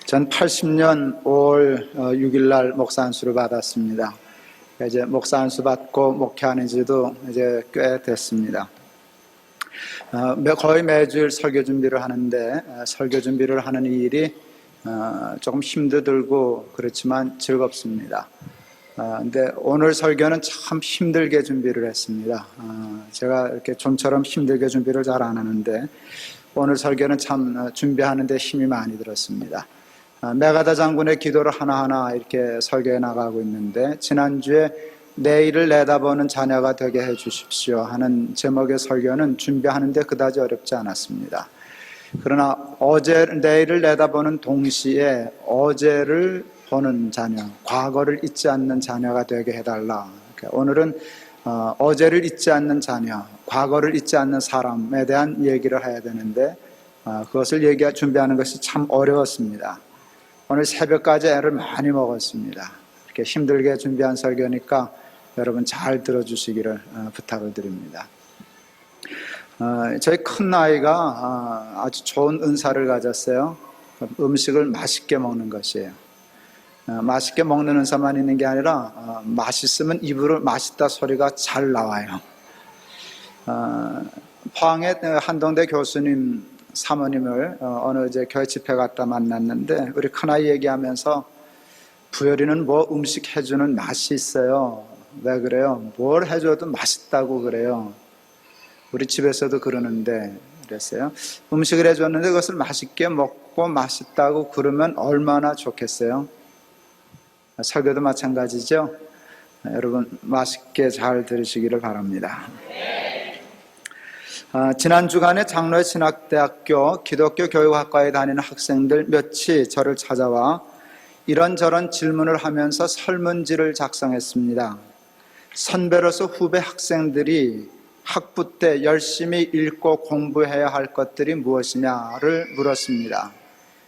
전 80년 5월 6일 날 목사 안수를 받았습니다. 이제 목사 안수 받고 목회하는 지도 이제 꽤 됐습니다. 거의 매주일 설교 준비를 하는데 설교 준비를 하는 일이 조금 힘도 들고 그렇지만 즐겁습니다. 근데 오늘 설교는 참 힘들게 준비를 했습니다. 제가 이렇게 좀처럼 힘들게 준비를 잘 안 하는데 오늘 설교는 참 준비하는데 힘이 많이 들었습니다. 메가다 장군의 기도를 하나하나 이렇게 설교해 나가고 있는데 지난주에 내일을 내다보는 자녀가 되게 해 주십시오 하는 제목의 설교는 준비하는데 그다지 어렵지 않았습니다. 그러나 내일을 내다보는 동시에 어제를 보는 자녀, 과거를 잊지 않는 자녀가 되게 해달라. 오늘은 어제를 잊지 않는 자녀, 과거를 잊지 않는 사람에 대한 얘기를 해야 되는데 그것을 준비하는 것이 참 어려웠습니다. 오늘 새벽까지 애를 많이 먹었습니다. 이렇게 힘들게 준비한 설교니까 여러분 잘 들어주시기를 부탁을 드립니다. 저희 큰아이가 아주 좋은 은사를 가졌어요. 음식을 맛있게 먹는 것이에요. 맛있게 먹는 은사만 있는 게 아니라 맛있으면 입으로 맛있다 소리가 잘 나와요. 포항의 한동대 교수님 사모님을 어느 이제 교회 집회 갔다 만났는데 우리 큰아이 얘기하면서 부열이는 뭐 음식 해주는 맛이 있어요. 왜 그래요? 뭘 해줘도 맛있다고 그래요. 우리 집에서도 그러는데 그랬어요. 음식을 해줬는데 그것을 맛있게 먹고 맛있다고 그러면 얼마나 좋겠어요. 설교도 마찬가지죠. 여러분 맛있게 잘 들으시기를 바랍니다. 지난 주간에 장로의 신학대학교 기독교 교육학과에 다니는 학생들 몇이 저를 찾아와 이런저런 질문을 하면서 설문지를 작성했습니다. 선배로서 후배 학생들이 학부 때 열심히 읽고 공부해야 할 것들이 무엇이냐를 물었습니다.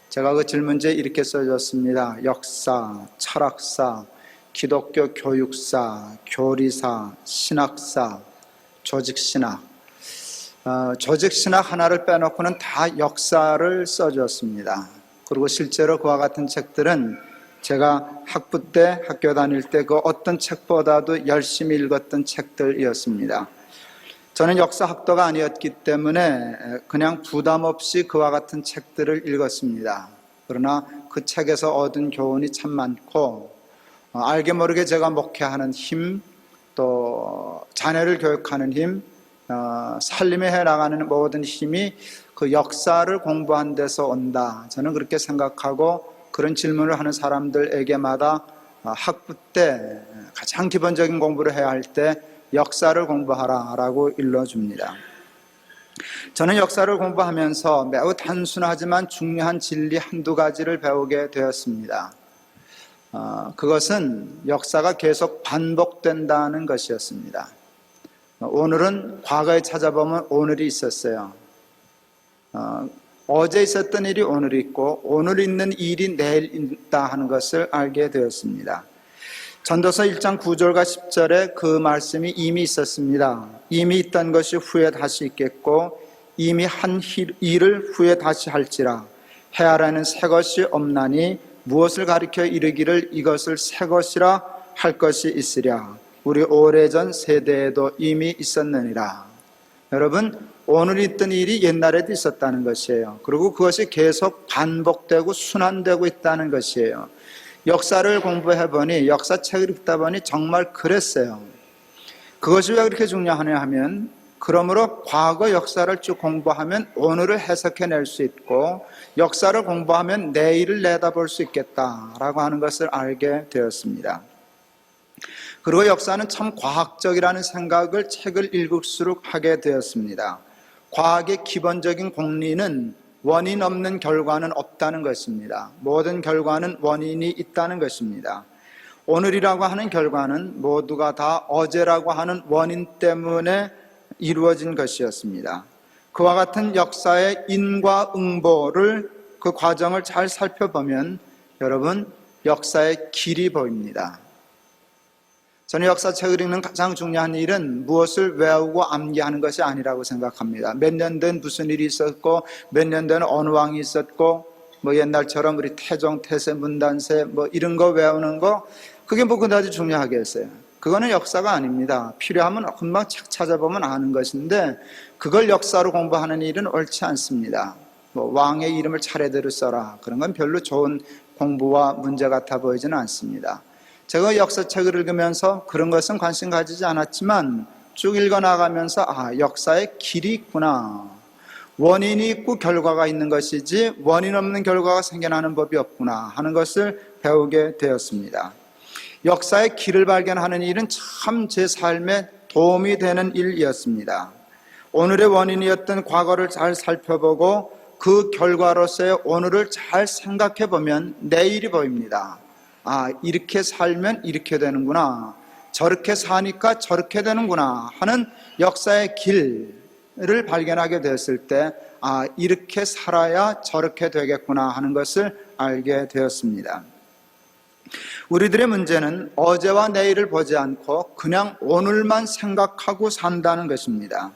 제가 그 질문지에 이렇게 써줬습니다. 역사, 철학사, 기독교 교육사, 교리사, 신학사, 조직신학. 조직신학 하나를 빼놓고는 다 역사를 써주었습니다. 그리고 실제로 그와 같은 책들은 제가 학부 때 학교 다닐 때 그 어떤 책보다도 열심히 읽었던 책들이었습니다. 저는 역사학도가 아니었기 때문에 그냥 부담 없이 그와 같은 책들을 읽었습니다. 그러나 그 책에서 얻은 교훈이 참 많고 알게 모르게 제가 목회하는 힘, 또 자녀를 교육하는 힘, 살림에 해나가는 모든 힘이 그 역사를 공부한 데서 온다. 저는 그렇게 생각하고 그런 질문을 하는 사람들에게마다 학부 때 가장 기본적인 공부를 해야 할 때 역사를 공부하라 라고 일러줍니다. 저는 역사를 공부하면서 매우 단순하지만 중요한 진리 한두 가지를 배우게 되었습니다. 그것은 역사가 계속 반복된다는 것이었습니다. 오늘은 과거에 찾아보면 오늘이 있었어요. 어제 있었던 일이 오늘 있고 오늘 있는 일이 내일 있다 하는 것을 알게 되었습니다. 전도서 1장 9절과 10절에 그 말씀이 이미 있었습니다. 이미 있던 것이 후에 다시 있겠고 이미 한 일을 후에 다시 할지라 해 아래는 새 것이 없나니 무엇을 가리켜 이르기를 이것을 새 것이라 할 것이 있으랴 우리 오래전 세대에도 이미 있었느니라. 여러분 오늘 있던 일이 옛날에도 있었다는 것이에요. 그리고 그것이 계속 반복되고 순환되고 있다는 것이에요. 역사를 공부해보니 역사책을 읽다 보니 정말 그랬어요. 그것이 왜 그렇게 중요하냐 하면 그러므로 과거 역사를 쭉 공부하면 오늘을 해석해낼 수 있고 역사를 공부하면 내일을 내다볼 수 있겠다라고 하는 것을 알게 되었습니다. 그리고 역사는 참 과학적이라는 생각을 책을 읽을수록 하게 되었습니다. 과학의 기본적인 공리는 원인 없는 결과는 없다는 것입니다. 모든 결과는 원인이 있다는 것입니다. 오늘이라고 하는 결과는 모두가 다 어제라고 하는 원인 때문에 이루어진 것이었습니다. 그와 같은 역사의 인과 응보를 그 과정을 잘 살펴보면 여러분 역사의 길이 보입니다. 저는 역사책을 읽는 가장 중요한 일은 무엇을 외우고 암기하는 것이 아니라고 생각합니다. 몇 년 된 무슨 일이 있었고, 몇 년 된 어느 왕이 있었고, 뭐 옛날처럼 우리 태종, 태세, 문단세 뭐 이런 거 외우는 거, 그게 뭐 그다지 중요하겠어요. 그거는 역사가 아닙니다. 필요하면 금방 책 찾아보면 아는 것인데, 그걸 역사로 공부하는 일은 옳지 않습니다. 뭐 왕의 이름을 차례대로 써라, 그런 건 별로 좋은 공부와 문제 같아 보이지는 않습니다. 제가 역사책을 읽으면서 그런 것은 관심 가지지 않았지만 쭉 읽어나가면서 역사의 길이 있구나, 원인이 있고 결과가 있는 것이지 원인 없는 결과가 생겨나는 법이 없구나 하는 것을 배우게 되었습니다. 역사의 길을 발견하는 일은 참 제 삶에 도움이 되는 일이었습니다. 오늘의 원인이었던 과거를 잘 살펴보고 그 결과로서의 오늘을 잘 생각해 보면 내일이 보입니다. 이렇게 살면 이렇게 되는구나, 저렇게 사니까 저렇게 되는구나 하는 역사의 길을 발견하게 되었을 때 이렇게 살아야 저렇게 되겠구나 하는 것을 알게 되었습니다. 우리들의 문제는 어제와 내일을 보지 않고 그냥 오늘만 생각하고 산다는 것입니다.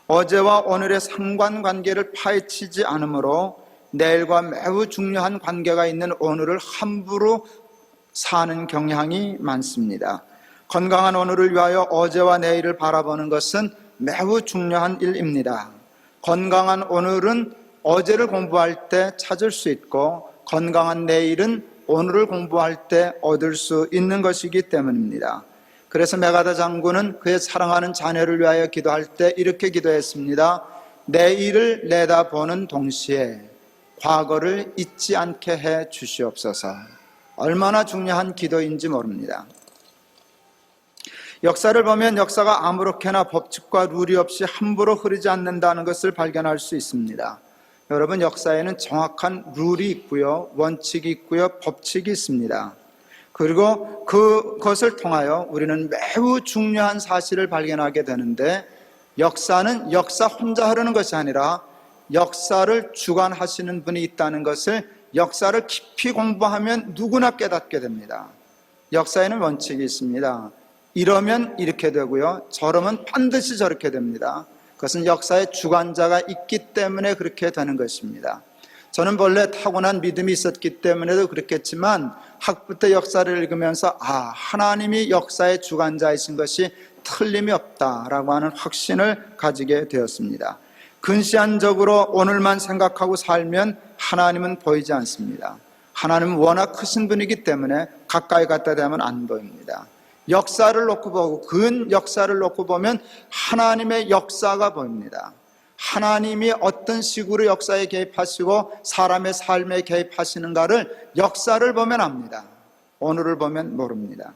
어제와 오늘의 상관관계를 파헤치지 않으므로 내일과 매우 중요한 관계가 있는 오늘을 함부로 사는 경향이 많습니다. 건강한 오늘을 위하여 어제와 내일을 바라보는 것은 매우 중요한 일입니다. 건강한 오늘은 어제를 공부할 때 찾을 수 있고, 건강한 내일은 오늘을 공부할 때 얻을 수 있는 것이기 때문입니다. 그래서 메가다 장군은 그의 사랑하는 자녀를 위하여 기도할 때 이렇게 기도했습니다. 내일을 내다보는 동시에 과거를 잊지 않게 해 주시옵소서. 얼마나 중요한 기도인지 모릅니다. 역사를 보면 역사가 아무렇게나 법칙과 룰이 없이 함부로 흐르지 않는다는 것을 발견할 수 있습니다. 여러분, 역사에는 정확한 룰이 있고요, 원칙이 있고요, 법칙이 있습니다. 그리고 그것을 통하여 우리는 매우 중요한 사실을 발견하게 되는데, 역사는 역사 혼자 흐르는 것이 아니라 역사를 주관하시는 분이 있다는 것을 역사를 깊이 공부하면 누구나 깨닫게 됩니다. 역사에는 원칙이 있습니다. 이러면 이렇게 되고요, 저러면 반드시 저렇게 됩니다. 그것은 역사의 주관자가 있기 때문에 그렇게 되는 것입니다. 저는 본래 타고난 믿음이 있었기 때문에도 그렇겠지만 학부 때 역사를 읽으면서 하나님이 역사의 주관자이신 것이 틀림이 없다라고 하는 확신을 가지게 되었습니다. 근시안적으로 오늘만 생각하고 살면 하나님은 보이지 않습니다. 하나님은 워낙 크신 분이기 때문에 가까이 갖다 대면 안 보입니다. 역사를 놓고 보고 근 역사를 놓고 보면 하나님의 역사가 보입니다. 하나님이 어떤 식으로 역사에 개입하시고 사람의 삶에 개입하시는가를 역사를 보면 압니다. 오늘을 보면 모릅니다.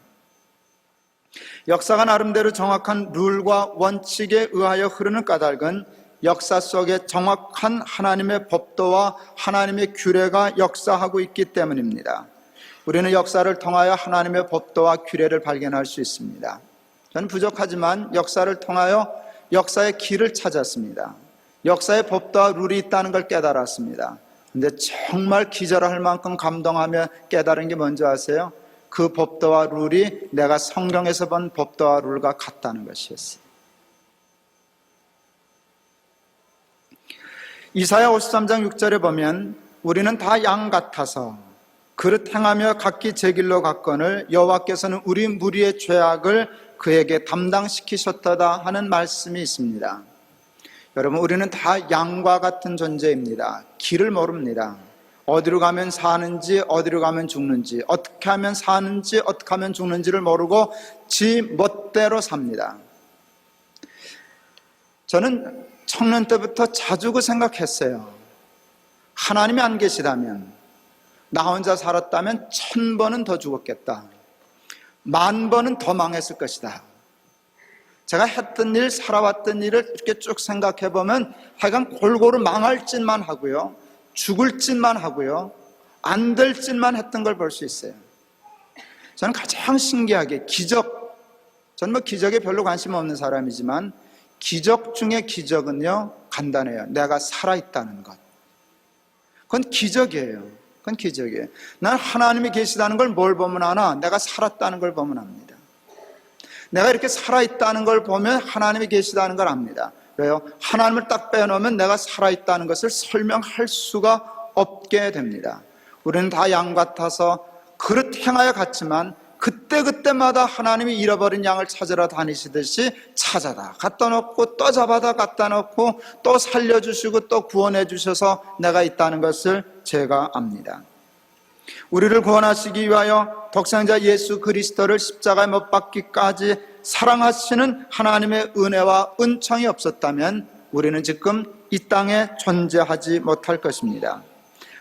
역사가 나름대로 정확한 룰과 원칙에 의하여 흐르는 까닭은 역사 속에 정확한 하나님의 법도와 하나님의 규례가 역사하고 있기 때문입니다. 우리는 역사를 통하여 하나님의 법도와 규례를 발견할 수 있습니다. 저는 부족하지만 역사를 통하여 역사의 길을 찾았습니다. 역사의 법도와 룰이 있다는 걸 깨달았습니다. 그런데 정말 기절할 만큼 감동하며 깨달은 게 뭔지 아세요? 그 법도와 룰이 내가 성경에서 본 법도와 룰과 같다는 것이었어요. 이사야 53장 6절에 보면 우리는 다 양 같아서 그릇 행하며 각기 제 길로 갔거늘 여호와께서는 우리 무리의 죄악을 그에게 담당시키셨도다 하는 말씀이 있습니다. 여러분, 우리는 다 양과 같은 존재입니다. 길을 모릅니다. 어디로 가면 사는지, 어디로 가면 죽는지, 어떻게 하면 사는지, 어떻게 하면 죽는지를 모르고 지 멋대로 삽니다. 저는 청년 때부터 자주 그 생각했어요. 하나님이 안 계시다면, 나 혼자 살았다면 1000번은 더 죽었겠다. 10,000번은 더 망했을 것이다. 제가 했던 일, 살아왔던 일을 이렇게 쭉 생각해 보면 하여간 골고루 망할 짓만 하고요, 죽을 짓만 하고요, 안 될 짓만 했던 걸 볼 수 있어요. 저는 가장 신기하게 저는 뭐 기적에 별로 관심 없는 사람이지만 기적 중에 기적은요, 간단해요. 내가 살아있다는 것. 그건 기적이에요. 그건 기적이에요. 난 하나님이 계시다는 걸 뭘 보면 아나? 내가 살았다는 걸 보면 압니다. 내가 이렇게 살아있다는 걸 보면 하나님이 계시다는 걸 압니다. 왜요? 하나님을 딱 빼놓으면 내가 살아있다는 것을 설명할 수가 없게 됩니다. 우리는 다 양 같아서 그릇 행하여 갔지만 그때그때마다 하나님이 잃어버린 양을 찾으러 다니시듯이 찾아다 갖다 놓고 또 잡아다 갖다 놓고 또 살려주시고 또 구원해 주셔서 내가 있다는 것을 제가 압니다. 우리를 구원하시기 위하여 독생자 예수 그리스도를 십자가에 못 박기까지 사랑하시는 하나님의 은혜와 은총이 없었다면 우리는 지금 이 땅에 존재하지 못할 것입니다.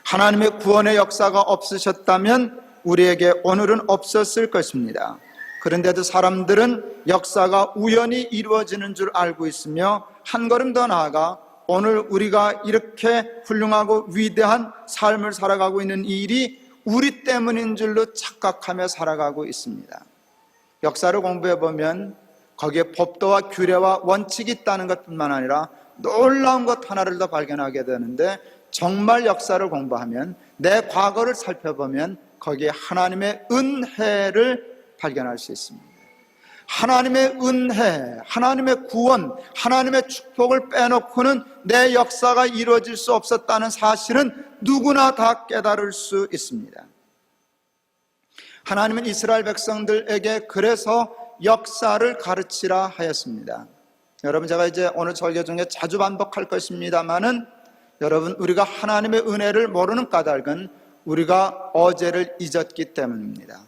하나님의 구원의 역사가 없으셨다면 우리에게 오늘은 없었을 것입니다. 그런데도 사람들은 역사가 우연히 이루어지는 줄 알고 있으며 한 걸음 더 나아가 오늘 우리가 이렇게 훌륭하고 위대한 삶을 살아가고 있는 이 일이 우리 때문인 줄로 착각하며 살아가고 있습니다. 역사를 공부해보면 거기에 법도와 규례와 원칙이 있다는 것뿐만 아니라 놀라운 것 하나를 더 발견하게 되는데, 정말 역사를 공부하면 내 과거를 살펴보면 거기에 하나님의 은혜를 발견할 수 있습니다. 하나님의 은혜, 하나님의 구원, 하나님의 축복을 빼놓고는 내 역사가 이루어질 수 없었다는 사실은 누구나 다 깨달을 수 있습니다. 하나님은 이스라엘 백성들에게 그래서 역사를 가르치라 하였습니다. 여러분, 제가 이제 오늘 설교 중에 자주 반복할 것입니다만은, 여러분, 우리가 하나님의 은혜를 모르는 까닭은 우리가 어제를 잊었기 때문입니다.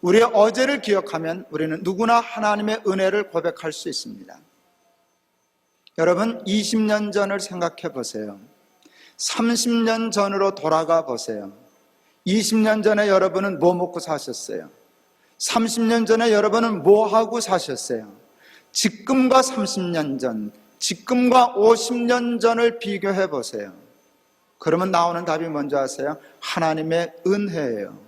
우리의 어제를 기억하면 우리는 누구나 하나님의 은혜를 고백할 수 있습니다. 여러분, 20년 전을 생각해 보세요. 30년 전으로 돌아가 보세요. 20년 전에 여러분은 뭐 먹고 사셨어요? 30년 전에 여러분은 뭐 하고 사셨어요? 지금과 30년 전, 지금과 50년 전을 비교해 보세요. 그러면 나오는 답이 뭔지 아세요? 하나님의 은혜예요.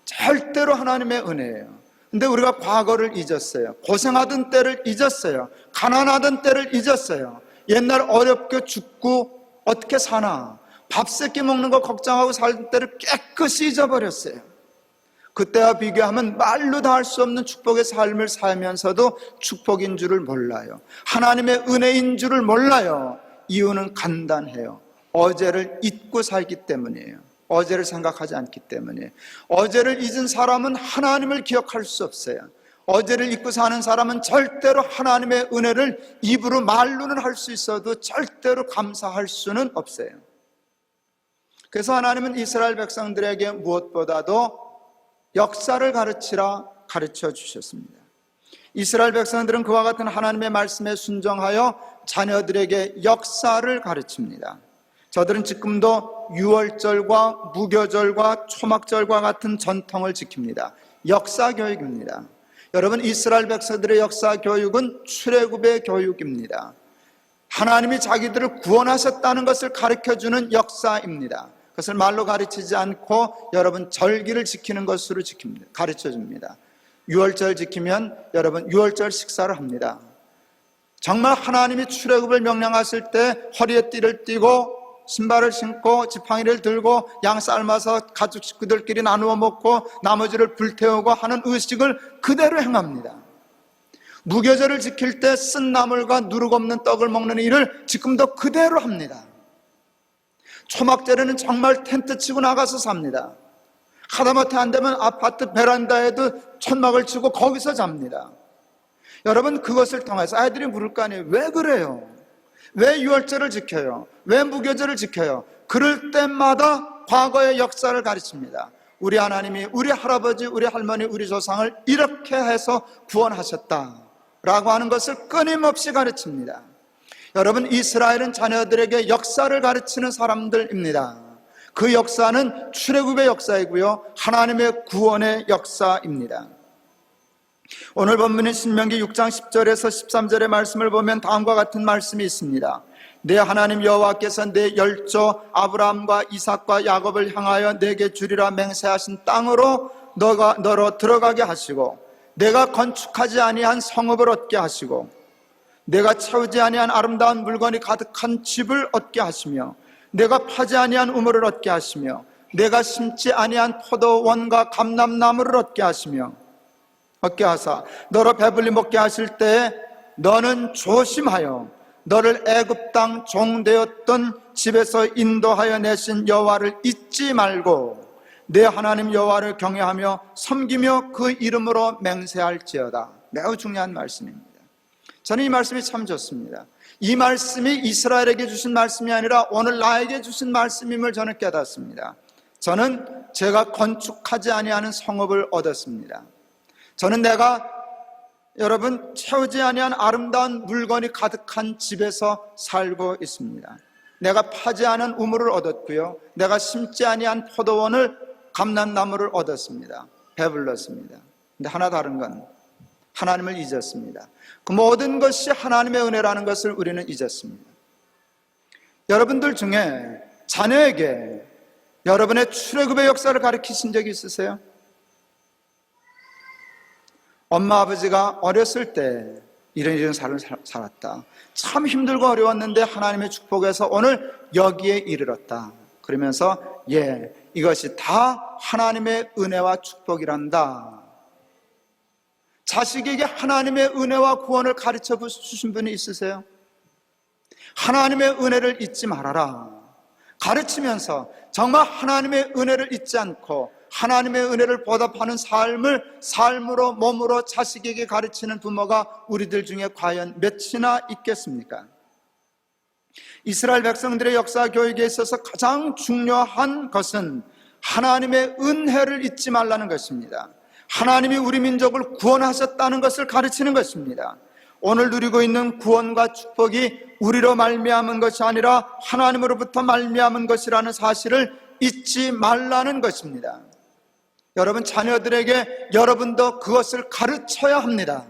절대로 하나님의 은혜예요. 근데 우리가 과거를 잊었어요. 고생하던 때를 잊었어요. 가난하던 때를 잊었어요. 옛날 어렵게 죽고 어떻게 사나, 밥 세끼 먹는 거 걱정하고 살던 때를 깨끗이 잊어버렸어요. 그때와 비교하면 말로 다 할 수 없는 축복의 삶을 살면서도 축복인 줄을 몰라요. 하나님의 은혜인 줄을 몰라요. 이유는 간단해요. 어제를 잊고 살기 때문이에요. 어제를 생각하지 않기 때문에. 어제를 잊은 사람은 하나님을 기억할 수 없어요. 어제를 잊고 사는 사람은 절대로 하나님의 은혜를 입으로 말로는 할 수 있어도 절대로 감사할 수는 없어요. 그래서 하나님은 이스라엘 백성들에게 무엇보다도 역사를 가르쳐 주셨습니다. 이스라엘 백성들은 그와 같은 하나님의 말씀에 순종하여 자녀들에게 역사를 가르칩니다. 저들은 지금도 유월절과 무교절과 초막절과 같은 전통을 지킵니다. 역사교육입니다. 여러분, 이스라엘 백성들의 역사교육은 출애굽의 교육입니다. 하나님이 자기들을 구원하셨다는 것을 가르쳐주는 역사입니다. 그것을 말로 가르치지 않고 여러분 절기를 지키는 것으로 가르쳐줍니다. 유월절 지키면 여러분 유월절 식사를 합니다. 정말 하나님이 출애굽을 명령하실 때 허리에 띠를 띠고 신발을 신고 지팡이를 들고 양 삶아서 가족 식구들끼리 나누어 먹고 나머지를 불태우고 하는 의식을 그대로 행합니다. 무교절을 지킬 때 쓴 나물과 누룩 없는 떡을 먹는 일을 지금도 그대로 합니다. 초막절에는 정말 텐트 치고 나가서 삽니다. 하다못해 안 되면 아파트 베란다에도 천막을 치고 거기서 잡니다. 여러분, 그것을 통해서 아이들이 물을 거 아니에요. 왜 그래요? 왜 유월절을 지켜요? 왜 무교절을 지켜요? 그럴 때마다 과거의 역사를 가르칩니다. 우리 하나님이 우리 할아버지, 우리 할머니, 우리 조상을 이렇게 해서 구원하셨다라고 하는 것을 끊임없이 가르칩니다. 여러분, 이스라엘은 자녀들에게 역사를 가르치는 사람들입니다. 그 역사는 출애굽의 역사이고요, 하나님의 구원의 역사입니다. 오늘 본문인 신명기 6장 10절에서 13절의 말씀을 보면 다음과 같은 말씀이 있습니다. 내 하나님 여호와께서 내 열조 아브라함과 이삭과 야곱을 향하여 내게 주리라 맹세하신 땅으로 너로 들어가게 하시고, 내가 건축하지 아니한 성읍을 얻게 하시고, 내가 채우지 아니한 아름다운 물건이 가득한 집을 얻게 하시며, 내가 파지 아니한 우물을 얻게 하시며, 내가 심지 아니한 포도원과 감람나무를 얻게 하시며, 먹게 하사 너로 배불리 먹게 하실 때에 너는 조심하여 너를 애굽 땅 종되었던 집에서 인도하여 내신 여호와를 잊지 말고 내 하나님 여호와를 경외하며 섬기며 그 이름으로 맹세할지어다. 매우 중요한 말씀입니다. 저는 이 말씀이 참 좋습니다. 이 말씀이 이스라엘에게 주신 말씀이 아니라 오늘 나에게 주신 말씀임을 저는 깨닫습니다. 저는 제가 건축하지 아니하는 성읍을 얻었습니다. 저는 내가 여러분 채우지 아니한 아름다운 물건이 가득한 집에서 살고 있습니다. 내가 파지 않은 우물을 얻었고요, 내가 심지 아니한 포도원을 감람나무를 얻었습니다. 배불렀습니다. 근데 하나 다른 건 하나님을 잊었습니다. 그 모든 것이 하나님의 은혜라는 것을 우리는 잊었습니다. 여러분들 중에 자녀에게 여러분의 출애굽의 역사를 가르치신 적이 있으세요? 엄마 아버지가 어렸을 때 이런 삶을 살았다, 참 힘들고 어려웠는데 하나님의 축복에서 오늘 여기에 이르렀다, 그러면서 이것이 다 하나님의 은혜와 축복이란다. 자식에게 하나님의 은혜와 구원을 가르쳐 주신 분이 있으세요? 하나님의 은혜를 잊지 말아라 가르치면서 정말 하나님의 은혜를 잊지 않고 하나님의 은혜를 보답하는 삶으로 몸으로 자식에게 가르치는 부모가 우리들 중에 과연 몇이나 있겠습니까? 이스라엘 백성들의 역사 교육에 있어서 가장 중요한 것은 하나님의 은혜를 잊지 말라는 것입니다. 하나님이 우리 민족을 구원하셨다는 것을 가르치는 것입니다. 오늘 누리고 있는 구원과 축복이 우리로 말미암은 것이 아니라 하나님으로부터 말미암은 것이라는 사실을 잊지 말라는 것입니다. 여러분 자녀들에게 여러분도 그것을 가르쳐야 합니다.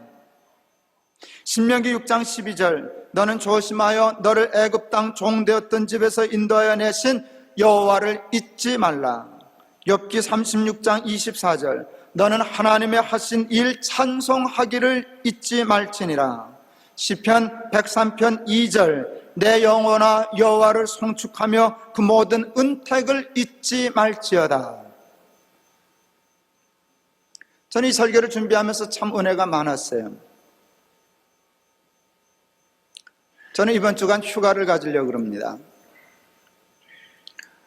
신명기 6장 12절 너는 조심하여 너를 애굽 땅 종되었던 집에서 인도하여 내신 여호와를 잊지 말라. 욥기 36장 24절 너는 하나님의 하신 일 찬송하기를 잊지 말지니라. 시편 103편 2절 내 영혼아 여호와를 송축하며 그 모든 은택을 잊지 말지어다. 저는 이 설교를 준비하면서 참 은혜가 많았어요. 저는 이번 주간 휴가를 가지려고 합니다.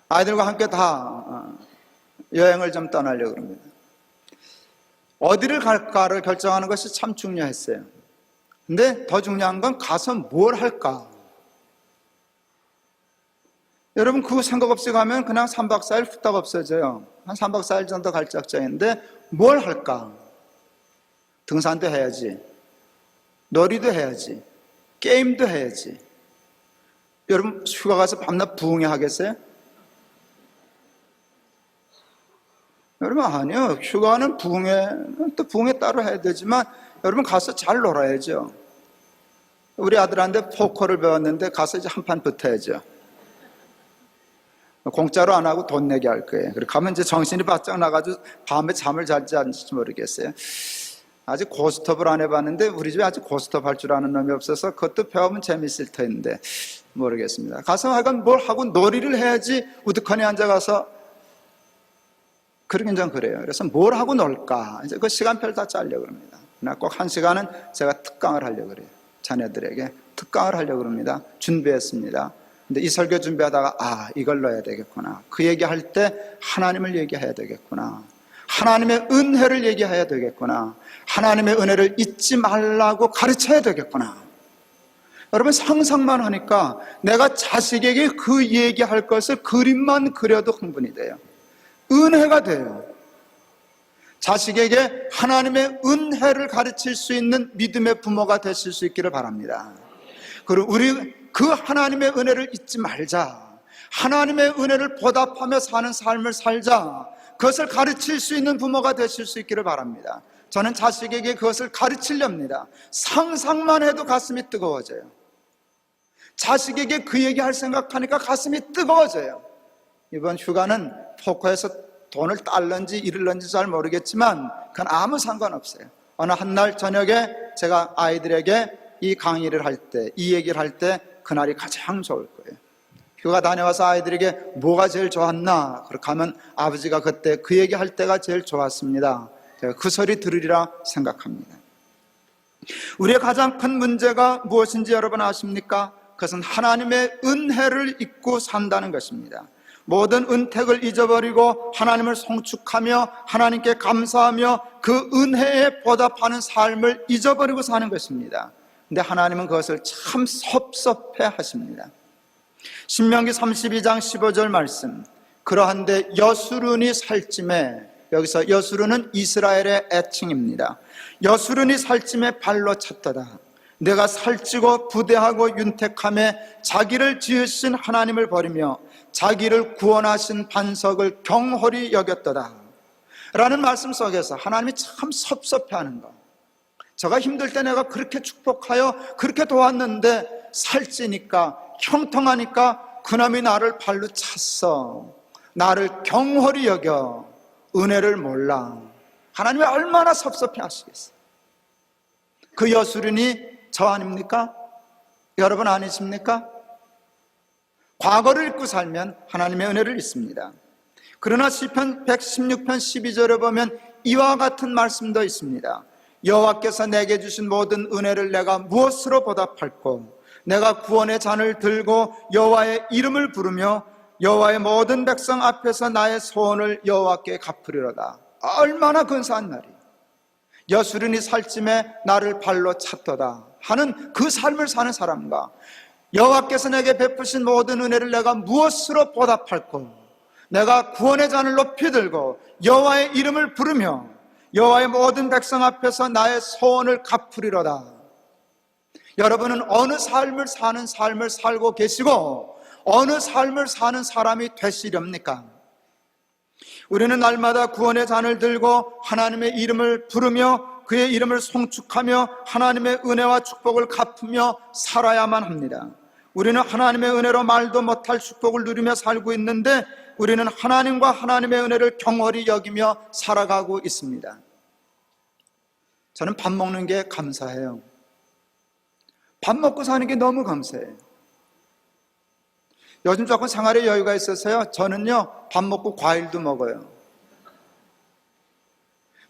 아이들과 함께 다 여행을 좀 떠나려고 합니다. 어디를 갈까를 결정하는 것이 참 중요했어요. 근데 더 중요한 건 가서 뭘 할까? 여러분 그 생각 없이 가면 그냥 3박 4일 후딱 없어져요. 한 3박 4일 정도 갈 작정인데 뭘 할까? 등산도 해야지, 놀이도 해야지, 게임도 해야지. 여러분 휴가 가서 밤낮 부흥회 하겠어요? 여러분 아니요. 휴가는 또 부흥회 따로 해야 되지만 여러분 가서 잘 놀아야죠. 우리 아들한테 포커를 배웠는데 가서 이제 한판 붙어야죠. 공짜로 안 하고 돈 내게 할 거예요. 그렇게 가면 이제 정신이 바짝 나가지고 밤에 잠을 잘지 않을지 모르겠어요. 아직 고스톱을 안 해봤는데 우리 집에 아직 고스톱 할 줄 아는 놈이 없어서 그것도 배우면 재밌을 텐데 모르겠습니다. 가서 하여간 뭘 하고 놀이를 해야지 우두커니 앉아가서 그러긴 좀 그래요. 그래서 뭘 하고 놀까? 이제 그 시간표를 다 짜려고 합니다. 꼭 한 시간은 제가 특강을 하려고 그래요. 자녀들에게 특강을 하려고 합니다. 준비했습니다. 근데 이 설교 준비하다가 이걸 넣어야 되겠구나. 그 얘기할 때 하나님을 얘기해야 되겠구나. 하나님의 은혜를 얘기해야 되겠구나. 하나님의 은혜를 잊지 말라고 가르쳐야 되겠구나. 여러분 상상만 하니까 내가 자식에게 그 얘기할 것을 그림만 그려도 흥분이 돼요. 은혜가 돼요. 자식에게 하나님의 은혜를 가르칠 수 있는 믿음의 부모가 되실 수 있기를 바랍니다. 그리고 우리 그 하나님의 은혜를 잊지 말자. 하나님의 은혜를 보답하며 사는 삶을 살자. 그것을 가르칠 수 있는 부모가 되실 수 있기를 바랍니다. 저는 자식에게 그것을 가르치렵니다. 상상만 해도 가슴이 뜨거워져요. 자식에게 그 얘기할 생각하니까 가슴이 뜨거워져요. 이번 휴가는 포커에서 돈을 딸런지 잃을런지 잘 모르겠지만 그건 아무 상관없어요. 어느 한날 저녁에 제가 아이들에게 이 강의를 할 때, 이 얘기를 할 때 그날이 가장 좋을 거예요. 휴가 다녀와서 아이들에게 뭐가 제일 좋았나? 그렇게 하면 아버지가 그때 그 얘기할 때가 제일 좋았습니다. 제가 그 소리 들으리라 생각합니다. 우리의 가장 큰 문제가 무엇인지 여러분 아십니까? 그것은 하나님의 은혜를 잊고 산다는 것입니다. 모든 은택을 잊어버리고 하나님을 송축하며 하나님께 감사하며 그 은혜에 보답하는 삶을 잊어버리고 사는 것입니다. 근데 하나님은 그것을 참 섭섭해 하십니다. 신명기 32장 15절 말씀, 그러한데 여수른이 살찜에, 여기서 여수른은 이스라엘의 애칭입니다. 여수른이 살찜에 발로 찼도다. 내가 살찌고 부대하고 윤택함에 자기를 지으신 하나님을 버리며 자기를 구원하신 반석을 경홀히 여겼도다 라는 말씀 속에서 하나님이 참 섭섭해하는 것, 제가 힘들 때 내가 그렇게 축복하여 그렇게 도왔는데 살찌니까 형통하니까 그놈이 나를 발로 찼어, 나를 경홀히 여겨, 은혜를 몰라. 하나님이 얼마나 섭섭해 하시겠어요. 그 여수른이 저 아닙니까? 여러분 아니십니까? 과거를 잊고 살면 하나님의 은혜를 잊습니다. 그러나 시편 116편 12절에 보면 이와 같은 말씀도 있습니다. 여호와께서 내게 주신 모든 은혜를 내가 무엇으로 보답할꼬? 내가 구원의 잔을 들고 여호와의 이름을 부르며 여호와의 모든 백성 앞에서 나의 소원을 여호와께 갚으리로다. 얼마나 근사한 날이, 여수른이 살찜에 나를 발로 찼도다 하는 그 삶을 사는 사람과 여호와께서 내게 베푸신 모든 은혜를 내가 무엇으로 보답할꼬? 내가 구원의 잔을 높이 들고 여호와의 이름을 부르며 여호와의 모든 백성 앞에서 나의 소원을 갚으리로다. 여러분은 어느 삶을 사는 삶을 살고 계시고 어느 삶을 사는 사람이 되시렵니까? 우리는 날마다 구원의 잔을 들고 하나님의 이름을 부르며 그의 이름을 송축하며 하나님의 은혜와 축복을 갚으며 살아야만 합니다. 우리는 하나님의 은혜로 말도 못할 축복을 누리며 살고 있는데 우리는 하나님과 하나님의 은혜를 경홀히 여기며 살아가고 있습니다. 저는 밥 먹는 게 감사해요. 밥 먹고 사는 게 너무 감사해요. 요즘 조금 생활에 여유가 있어서요, 저는요 밥 먹고 과일도 먹어요.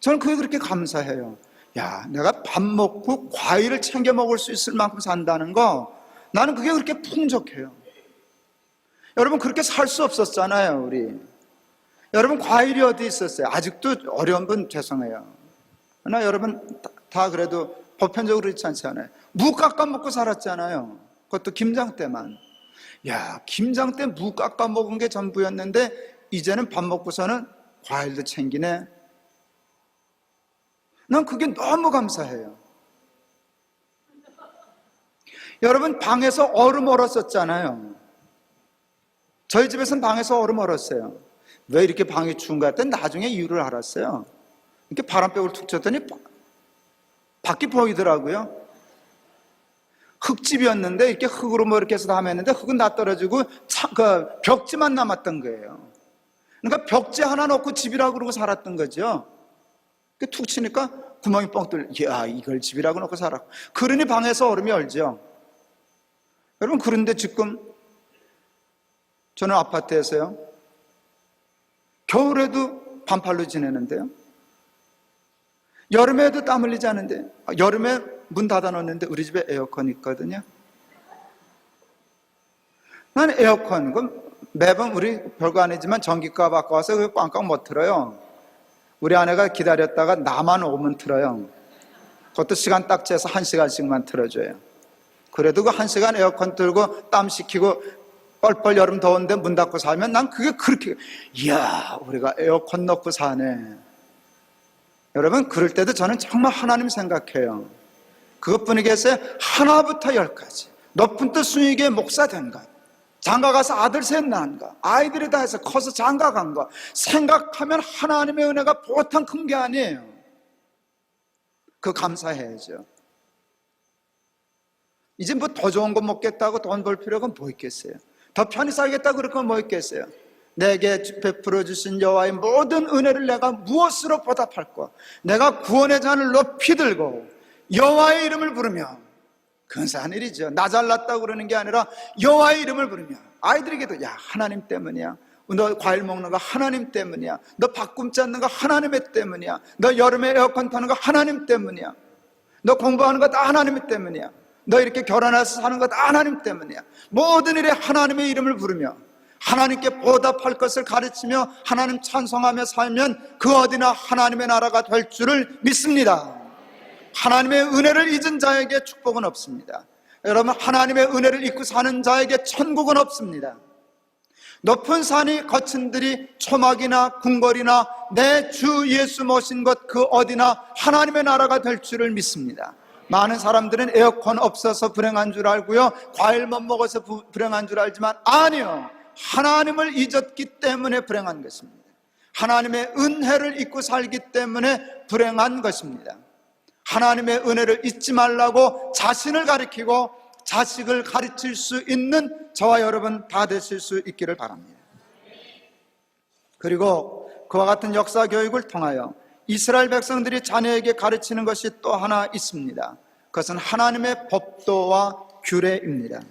저는 그게 그렇게 감사해요. 야, 내가 밥 먹고 과일을 챙겨 먹을 수 있을 만큼 산다는 거, 나는 그게 그렇게 풍족해요. 여러분 그렇게 살 수 없었잖아요. 우리 여러분 과일이 어디 있었어요? 아직도 어려운 분 죄송해요. 그러나 여러분 다 그래도 보편적으로 그렇지 않지 않아요? 무 깎아 먹고 살았잖아요. 그것도 김장 때만. 야, 김장 때 무 깎아 먹은 게 전부였는데 이제는 밥 먹고서는 과일도 챙기네. 난 그게 너무 감사해요. 여러분 방에서 얼음 얼었었잖아요. 저희 집에서는 방에서 얼음 얼었어요. 왜 이렇게 방이 추운가 했더니 나중에 이유를 알았어요. 이렇게 바람벽을 툭 쳤더니 밖이 보이더라고요. 흙집이었는데 이렇게 흙으로 뭐 이렇게 해서 다 했는데 흙은 다 떨어지고 그 벽지만 남았던 거예요. 그러니까 벽지 하나 놓고 집이라고 그러고 살았던 거죠. 툭 치니까 구멍이 뻥 뚫려. 야, 이걸 집이라고 놓고 살아. 그러니 방에서 얼음이 얼죠. 여러분 그런데 지금 저는 아파트에서요 겨울에도 반팔로 지내는데요, 여름에도 땀 흘리지 않은데, 여름에 문 닫아 놓는데 우리 집에 에어컨 있거든요. 난 에어컨, 그럼 매번 우리 별거 아니지만 전기가 바꿔와서 그거 꽝꽝 못 틀어요. 우리 아내가 기다렸다가 나만 오면 틀어요. 그것도 시간 딱 재서 1시간씩만 틀어줘요. 그래도 그 1시간 에어컨 틀고 땀 식히고 뻘뻘 여름 더운데 문 닫고 살면 난 그게 그렇게, 이야, 우리가 에어컨 넣고 사네. 여러분 그럴 때도 저는 정말 하나님 생각해요. 그것뿐이겠어요? 하나부터 열까지 높은 뜻 순이게 목사 된 것, 장가 가서 아들 셋 낳은 것, 아이들이 다 해서 커서 장가 간 것 생각하면 하나님의 은혜가 보통 큰 게 아니에요. 그거 감사해야죠. 이제 뭐 더 좋은 거 먹겠다고 돈 벌 필요가 뭐 있겠어요? 더 편히 살겠다고 그럴 건 뭐 있겠어요? 내게 베풀어 주신 여호와의 모든 은혜를 내가 무엇으로 보답할까? 내가 구원의 잔을 높이 들고 여호와의 이름을 부르며, 근사한 일이죠. 나 잘났다고 그러는 게 아니라 여호와의 이름을 부르며, 아이들에게도 야, 하나님 때문이야, 너 과일 먹는 거 하나님 때문이야. 너 밥 굶지 않는 거 하나님 때문이야. 너 여름에 에어컨 타는 거 하나님 때문이야. 너 공부하는 거 다 하나님 때문이야. 너 이렇게 결혼해서 사는 거 다 하나님 때문이야. 모든 일에 하나님의 이름을 부르며 하나님께 보답할 것을 가르치며 하나님 찬송하며 살면 그 어디나 하나님의 나라가 될 줄을 믿습니다. 하나님의 은혜를 잊은 자에게 축복은 없습니다. 여러분, 하나님의 은혜를 잊고 사는 자에게 천국은 없습니다. 높은 산이 거친 들이 초막이나 궁궐이나 내 주 예수 모신 것 그 어디나 하나님의 나라가 될 줄을 믿습니다. 많은 사람들은 에어컨 없어서 불행한 줄 알고요, 과일 못 먹어서 불행한 줄 알지만 아니요, 하나님을 잊었기 때문에 불행한 것입니다. 하나님의 은혜를 잊고 살기 때문에 불행한 것입니다. 하나님의 은혜를 잊지 말라고 자신을 가리키고 자식을 가르칠 수 있는 저와 여러분 다 되실 수 있기를 바랍니다. 그리고 그와 같은 역사 교육을 통하여 이스라엘 백성들이 자녀에게 가르치는 것이 또 하나 있습니다. 그것은 하나님의 법도와 규례입니다.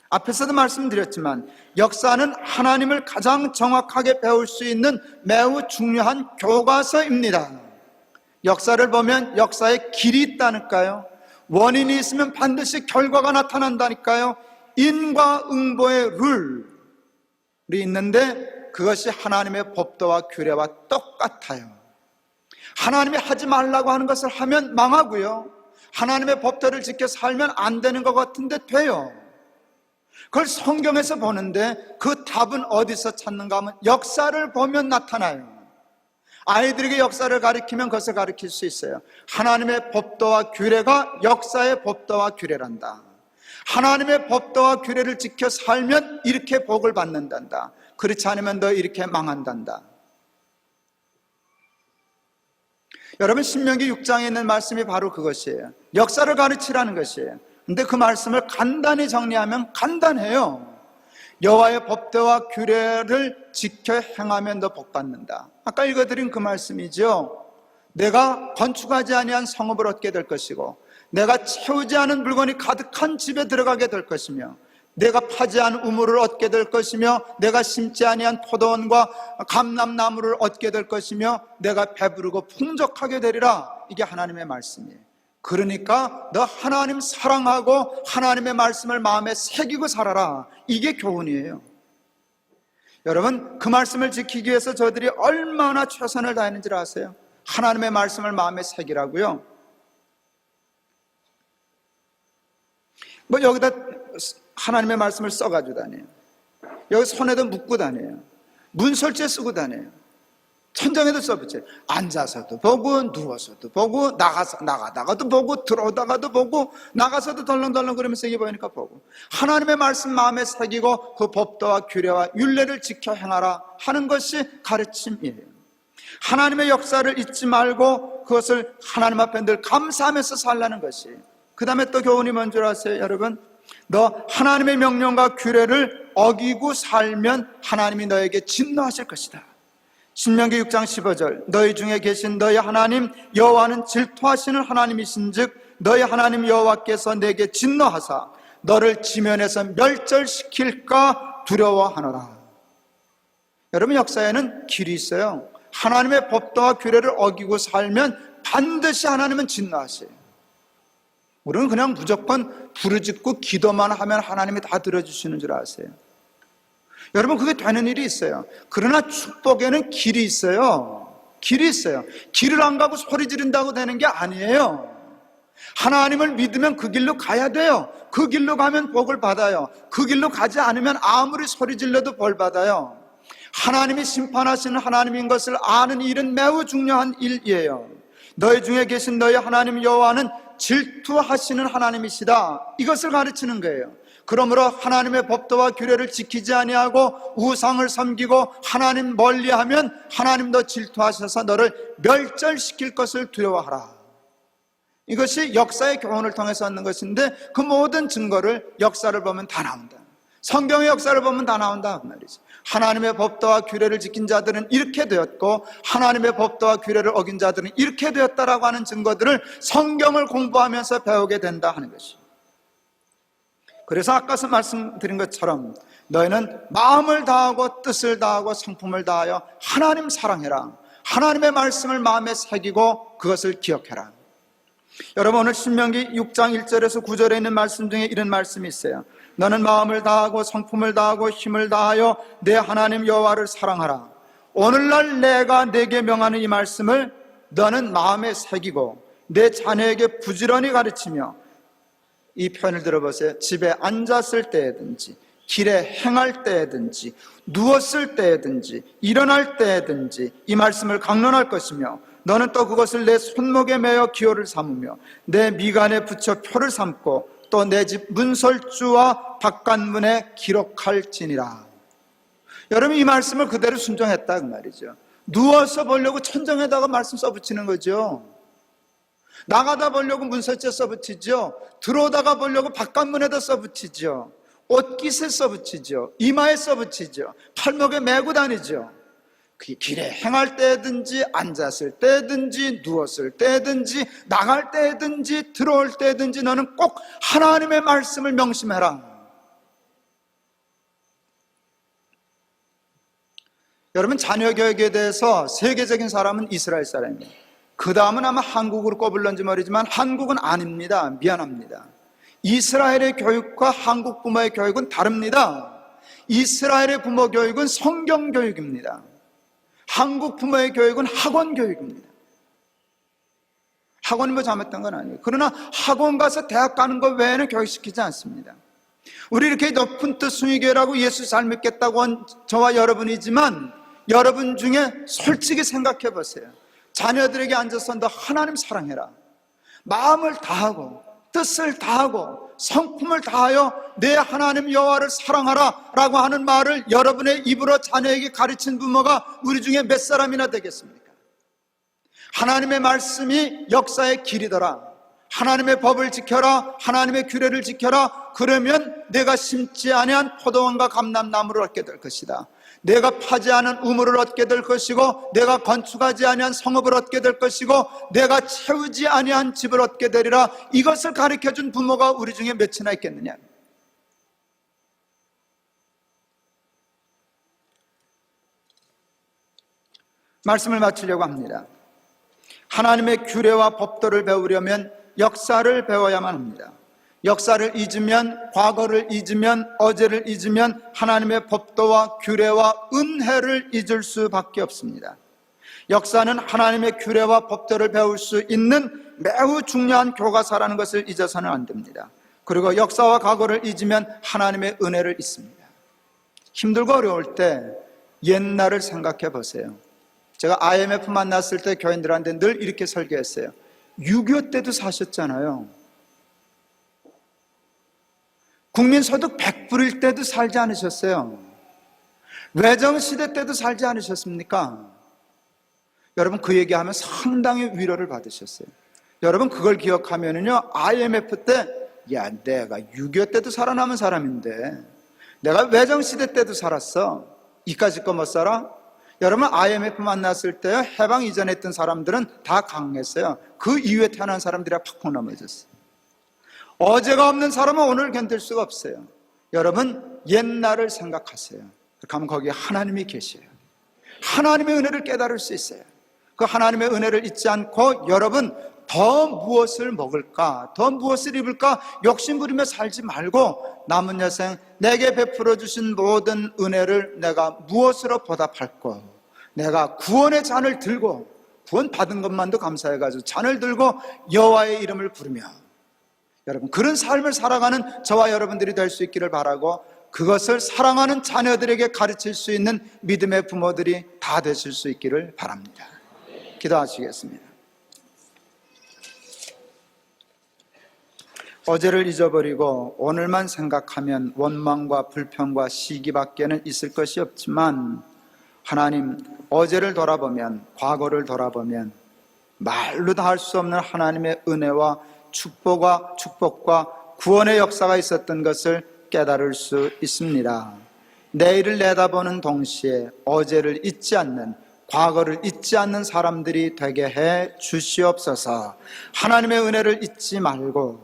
앞에서도 말씀드렸지만 역사는 하나님을 가장 정확하게 배울 수 있는 매우 중요한 교과서입니다. 역사를 보면 역사에 길이 있다니까요. 원인이 있으면 반드시 결과가 나타난다니까요. 인과응보의 룰이 있는데 그것이 하나님의 법도와 규례와 똑같아요. 하나님이 하지 말라고 하는 것을 하면 망하고요, 하나님의 법도를 지켜 살면 안 되는 것 같은데 돼요. 그걸 성경에서 보는데 그 답은 어디서 찾는가 하면 역사를 보면 나타나요. 아이들에게 역사를 가르치면 그것을 가르칠 수 있어요. 하나님의 법도와 규례가 역사의 법도와 규례란다. 하나님의 법도와 규례를 지켜 살면 이렇게 복을 받는단다. 그렇지 않으면 너 이렇게 망한단다. 여러분, 신명기 6장에 있는 말씀이 바로 그것이에요. 역사를 가르치라는 것이에요. 근데 그 말씀을 간단히 정리하면 간단해요. 여호와의 법도와 규례를 지켜 행하면 너 복 받는다. 아까 읽어드린 그 말씀이죠. 내가 건축하지 아니한 성읍을 얻게 될 것이고, 내가 채우지 않은 물건이 가득한 집에 들어가게 될 것이며, 내가 파지 않은 우물을 얻게 될 것이며, 내가 심지 아니한 포도원과 감람나무를 얻게 될 것이며, 내가 배부르고 풍족하게 되리라. 이게 하나님의 말씀이에요. 그러니까 너 하나님 사랑하고 하나님의 말씀을 마음에 새기고 살아라. 이게 교훈이에요. 여러분, 그 말씀을 지키기 위해서 저들이 얼마나 최선을 다했는지를 아세요? 하나님의 말씀을 마음에 새기라고요. 여기다 하나님의 말씀을 써가지고 다녀요. 여기 손에도 묶고 다녀요. 문설주에 쓰고 다녀요. 천장에도 써붙여요. 앉아서도 보고, 누워서도 보고, 나가다가도 보고, 들어오다가도 보고, 나가서도 덜렁덜렁 그러면서 이게 보이니까 보고. 하나님의 말씀 마음에 새기고 그 법도와 규례와 율례를 지켜 행하라 하는 것이 가르침이에요. 하나님의 역사를 잊지 말고 그것을 하나님 앞에 늘 감사하면서 살라는 것이에요. 그 다음에 또 교훈이 뭔 줄 아세요, 여러분? 너 하나님의 명령과 규례를 어기고 살면 하나님이 너에게 진노하실 것이다. 신명기 6장 15절, 너희 중에 계신 너희 하나님 여호와는 질투하시는 하나님이신즉 너희 하나님 여호와께서 내게 진노하사 너를 지면에서 멸절시킬까 두려워하노라. 여러분, 역사에는 길이 있어요. 하나님의 법도와 규례를 어기고 살면 반드시 하나님은 진노하세요. 우리는 그냥 무조건 부르짖고 기도만 하면 하나님이 다 들어주시는 줄 아세요? 여러분, 그게 되는 일이 있어요. 그러나 축복에는 길이 있어요. 길이 있어요. 길을 안 가고 소리 지른다고 되는 게 아니에요. 하나님을 믿으면 그 길로 가야 돼요. 그 길로 가면 복을 받아요. 그 길로 가지 않으면 아무리 소리 질러도 벌 받아요. 하나님이 심판하시는 하나님인 것을 아는 일은 매우 중요한 일이에요. 너희 중에 계신 너희 하나님 여호와는 질투하시는 하나님이시다. 이것을 가르치는 거예요. 그러므로 하나님의 법도와 규례를 지키지 아니하고 우상을 섬기고 하나님 멀리하면 하나님도 질투하셔서 너를 멸절시킬 것을 두려워하라. 이것이 역사의 교훈을 통해서 얻는 것인데 그 모든 증거를 역사를 보면 다 나온다. 성경의 역사를 보면 다 나온다 그 말이죠. 하나님의 법도와 규례를 지킨 자들은 이렇게 되었고 하나님의 법도와 규례를 어긴 자들은 이렇게 되었다라고 하는 증거들을 성경을 공부하면서 배우게 된다 하는 것이죠. 그래서 아까서 말씀드린 것처럼 너희는 마음을 다하고 뜻을 다하고 성품을 다하여 하나님 사랑해라. 하나님의 말씀을 마음에 새기고 그것을 기억해라. 여러분, 오늘 신명기 6장 1절에서 9절에 있는 말씀 중에 이런 말씀이 있어요. 너는 마음을 다하고 성품을 다하고 힘을 다하여 내 하나님 여호와를 사랑하라. 오늘날 내가 내게 명하는 이 말씀을 너는 마음에 새기고 내 자녀에게 부지런히 가르치며, 이 표현을 들어보세요. 집에 앉았을 때든지 길에 행할 때든지 누웠을 때든지 일어날 때든지 이 말씀을 강론할 것이며, 너는 또 그것을 내 손목에 매어 기호를 삼으며 내 미간에 붙여 표를 삼고 또 내 집 문설주와 바깥문에 기록할지니라. 여러분, 이 말씀을 그대로 순종했다 그 말이죠. 누워서 보려고 천정에다가 말씀 써붙이는 거죠. 나가다 보려고 문설주에 써붙이죠. 들어오다가 보려고 바깥문에다 써붙이죠. 옷깃에 써붙이죠. 이마에 써붙이죠. 팔목에 메고 다니죠. 길에 행할 때든지 앉았을 때든지 누웠을 때든지 나갈 때든지 들어올 때든지 너는 꼭 하나님의 말씀을 명심해라. 여러분, 자녀 교육에 대해서 세계적인 사람은 이스라엘 사람이에요. 그 다음은 아마 한국으로 꼽을런지 모르지만 한국은 아닙니다. 미안합니다. 이스라엘의 교육과 한국 부모의 교육은 다릅니다. 이스라엘의 부모 교육은 성경 교육입니다. 한국 부모의 교육은 학원 교육입니다. 학원이 뭐 잘못된 건 아니에요. 그러나 학원 가서 대학 가는 것 외에는 교육시키지 않습니다. 우리 이렇게 높은 뜻 순위교회라고 예수 잘 믿겠다고 한 저와 여러분이지만, 여러분 중에 솔직히 생각해 보세요. 자녀들에게 앉아서 너 하나님 사랑해라. 마음을 다하고 뜻을 다하고 성품을 다하여 내 하나님 여호와를 사랑하라 라고 하는 말을 여러분의 입으로 자녀에게 가르친 부모가 우리 중에 몇 사람이나 되겠습니까? 하나님의 말씀이 역사의 길이더라. 하나님의 법을 지켜라. 하나님의 규례를 지켜라. 그러면 내가 심지 아니한 포도원과 감람나무를 얻게 될 것이다. 내가 파지 않은 우물을 얻게 될 것이고, 내가 건축하지 아니한 성읍을 얻게 될 것이고, 내가 채우지 아니한 집을 얻게 되리라. 이것을 가르쳐준 부모가 우리 중에 몇이나 있겠느냐. 말씀을 마치려고 합니다. 하나님의 규례와 법도를 배우려면 역사를 배워야만 합니다. 역사를 잊으면, 과거를 잊으면, 어제를 잊으면 하나님의 법도와 규례와 은혜를 잊을 수밖에 없습니다. 역사는 하나님의 규례와 법도를 배울 수 있는 매우 중요한 교과서라는 것을 잊어서는 안 됩니다. 그리고 역사와 과거를 잊으면 하나님의 은혜를 잊습니다. 힘들고 어려울 때 옛날을 생각해 보세요. 제가 IMF 만났을 때 교인들한테 늘 이렇게 설교했어요. 6.25 때도 사셨잖아요. 국민소득 100불일 때도 살지 않으셨어요. 외정시대 때도 살지 않으셨습니까? 여러분, 그 얘기하면 상당히 위로를 받으셨어요. 여러분, 그걸 기억하면은요, IMF 때, 야, 내가 6.25 때도 살아남은 사람인데, 내가 외정시대 때도 살았어. 이까짓 거 못 살아? 여러분, IMF 만났을 때 해방 이전에 있던 사람들은 다 강했어요. 그 이후에 태어난 사람들이 팍팍 넘어졌어요. 어제가 없는 사람은 오늘 견딜 수가 없어요. 여러분, 옛날을 생각하세요. 그러면 거기에 하나님이 계셔요. 하나님의 은혜를 깨달을 수 있어요. 그 하나님의 은혜를 잊지 않고 여러분, 더 무엇을 먹을까, 더 무엇을 입을까 욕심부리며 살지 말고 남은 여생 내게 베풀어 주신 모든 은혜를 내가 무엇으로 보답할까? 내가 구원의 잔을 들고, 구원 받은 것만도 감사해가지고 잔을 들고 여호와의 이름을 부르며, 여러분, 그런 삶을 살아가는 저와 여러분들이 될 수 있기를 바라고, 그것을 사랑하는 자녀들에게 가르칠 수 있는 믿음의 부모들이 다 되실 수 있기를 바랍니다. 기도하시겠습니다. 어제를 잊어버리고 오늘만 생각하면 원망과 불평과 시기밖에는 있을 것이 없지만, 하나님, 어제를 돌아보면, 과거를 돌아보면 말로 다 할 수 없는 하나님의 은혜와 축복과 구원의 역사가 있었던 것을 깨달을 수 있습니다. 내일을 내다보는 동시에 어제를 잊지 않는, 과거를 잊지 않는 사람들이 되게 해 주시옵소서. 하나님의 은혜를 잊지 말고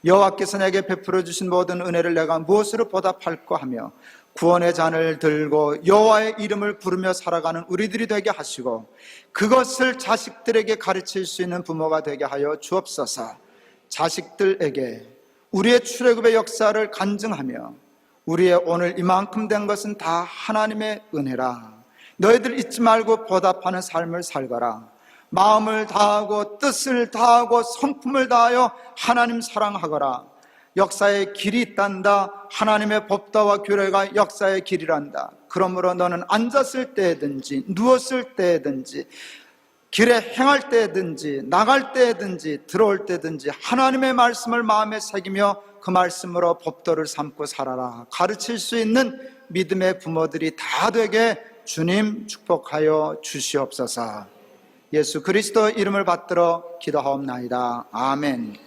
여호와께서 내게 베풀어 주신 모든 은혜를 내가 무엇으로 보답할까 하며, 구원의 잔을 들고 여호와의 이름을 부르며 살아가는 우리들이 되게 하시고 그것을 자식들에게 가르칠 수 있는 부모가 되게 하여 주옵소서. 자식들에게 우리의 출애굽의 역사를 간증하며 우리의 오늘 이만큼 된 것은 다 하나님의 은혜라. 너희들 잊지 말고 보답하는 삶을 살거라. 마음을 다하고 뜻을 다하고 성품을 다하여 하나님 사랑하거라. 역사의 길이 있단다. 하나님의 법도와 규례가 역사의 길이란다. 그러므로 너는 앉았을 때든지 누웠을 때든지 길에 행할 때든지 나갈 때든지 들어올 때든지 하나님의 말씀을 마음에 새기며 그 말씀으로 법도를 삼고 살아라. 가르칠 수 있는 믿음의 부모들이 다 되게 주님 축복하여 주시옵소서. 예수 그리스도 이름을 받들어 기도하옵나이다. 아멘.